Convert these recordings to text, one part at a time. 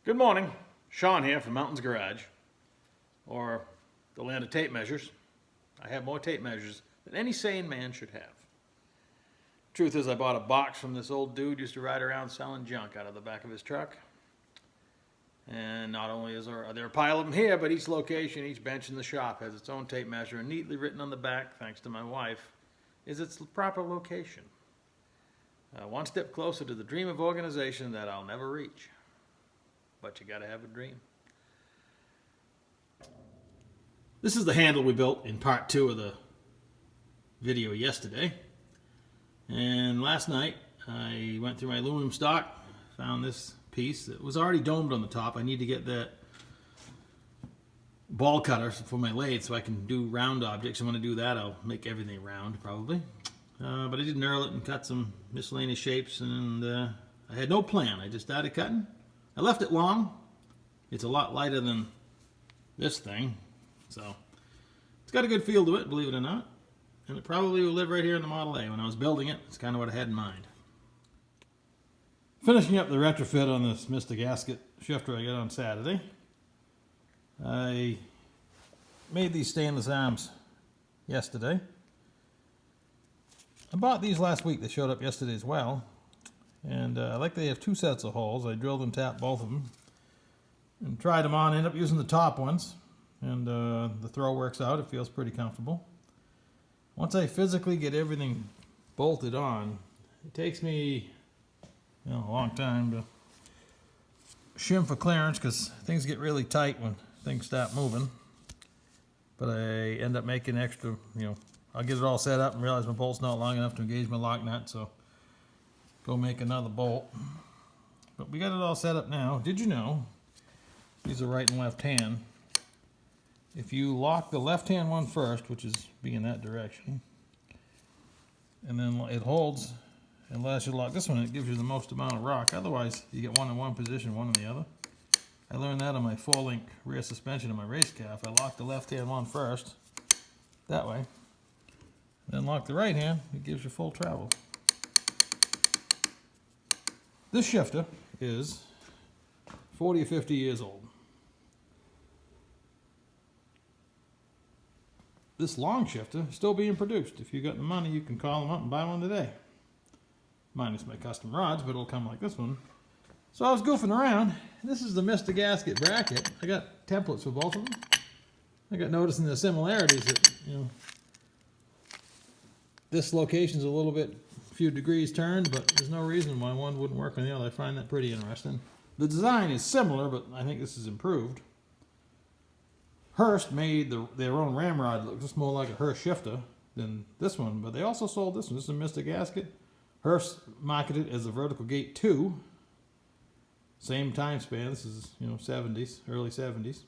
Good morning. Sean here from Mountains Garage, or the land of tape measures. I have more tape measures than any sane man should have. Truth is, I bought a box from this old dude who used to ride around selling junk out of the back of his truck. And not only are there a pile of them here, but each location, each bench in the shop has its own tape measure, and neatly written on the back, thanks to my wife, is its proper location. One step closer to the dream of organization that I'll never reach. But you gotta have a dream. This is the handle we built in part 2 of the video yesterday. And last night I went through my aluminum stock, found this piece that was already domed on the top. I need to get that ball cutter for my lathe so I can do round objects. I'm going to do that. I'll make everything round probably. But I did knurl it and cut some miscellaneous shapes, and I had no plan. I just started cutting. I left it long. It's a lot lighter than this thing, so it's got a good feel to it, believe it or not. And it probably will live right here in the Model A. When I was building it, it's kind of what I had in mind. Finishing up the retrofit on this Mr. Gasket shifter I got on Saturday. I made these stainless arms yesterday. I bought these last week. They showed up yesterday as well. And I like they have 2 sets of holes. I drilled and tapped both of them and tried them on. I ended up using the top ones. And the throw works out. It feels pretty comfortable. Once I physically get everything bolted on, it takes me a long time to shim for clearance because things get really tight when things start moving. But I end up making extra, I'll get it all set up and realize my bolt's not long enough to engage my lock nut, so go make another bolt. But we got it all set up now. Did you know, these are right and left hand, if you lock the left hand one first, which is being that direction, and then it holds, unless you lock this one, it gives you the most amount of rock. Otherwise, you get one in one position, one in the other. I learned that on my 4-link rear suspension of my race car. If I lock the left hand one first, that way, then lock the right hand, it gives you full travel. This shifter is 40 or 50 years old. This long shifter is still being produced. If you've got the money, you can call them up and buy one today. Minus my custom rods, but it'll come like this one. So I was goofing around. This is the Mr. Gasket bracket. I got templates for both of them. I got noticing the similarities that, this location's a little bit, a few degrees turned, but there's no reason why one wouldn't work on the other. I find that pretty interesting. The design is similar, but I think this is improved. Hurst made their own ramrod look just more like a Hurst shifter than this one, but they also sold this one. This is a Mr. Gasket. Hurst marketed it as a Vertical Gate 2. Same time span. This is, 70s, early 70s.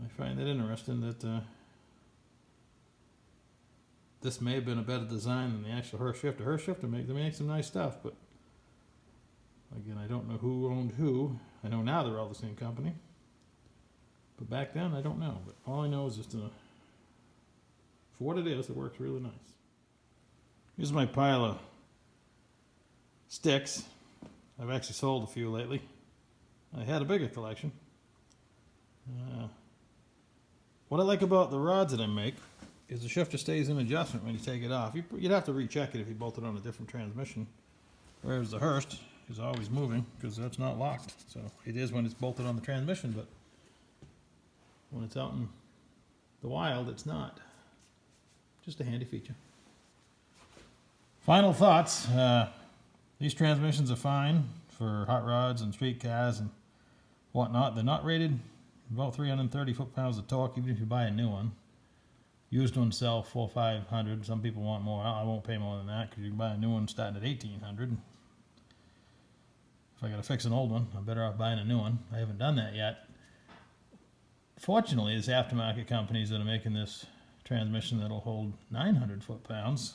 I find that interesting that this may have been a better design than the actual Hurst shifter. Hurst shifter they make some nice stuff, but again, I don't know who owned who. I know now they're all the same company. But back then, I don't know. But all I know is just for what it is, it works really nice. Here's my pile of sticks. I've actually sold a few lately. I had a bigger collection. What I like about the rods that I make is the shifter stays in adjustment when you take it off. You'd have to recheck it if you bolted on a different transmission. Whereas the Hurst is always moving because that's not locked. So it is when it's bolted on the transmission, but when it's out in the wild, it's not. Just a handy feature. Final thoughts. These transmissions are fine for hot rods and street cars and whatnot. They're not rated about 330 foot-pounds of torque, even if you buy a new one. Used ones sell $400 or $500. Some people want more. I won't pay more than that because you can buy a new one starting at $1,800. If I got to fix an old one, I'm better off buying a new one. I haven't done that yet. Fortunately, there's aftermarket companies that are making this transmission that'll hold 900 foot-pounds.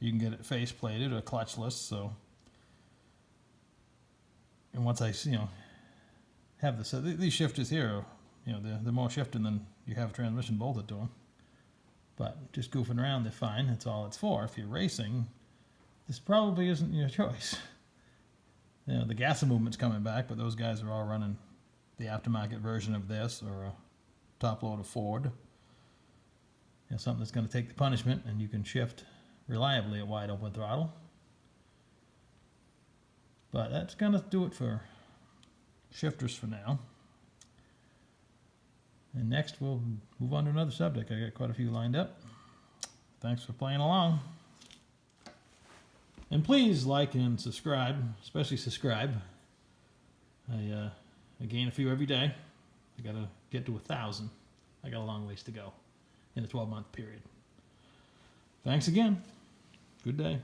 You can get it face-plated or clutchless. So, and once I have this, these shifters here, they're more shifting than you have a transmission bolted to them. But just goofing around, they're fine. That's all it's for. If you're racing, this probably isn't your choice. You know, the Gasser movement's coming back, but those guys are all running the aftermarket version of this, or a top load of Ford. You know, something that's going to take the punishment, and you can shift reliably at wide open throttle. But that's going to do it for shifters for now. And next we'll move on to another subject. I got quite a few lined up. Thanks for playing along. And please like and subscribe, especially subscribe. I gain a few every day. I got to get to 1,000. I got a long ways to go in a 12-month period. Thanks again. Good day.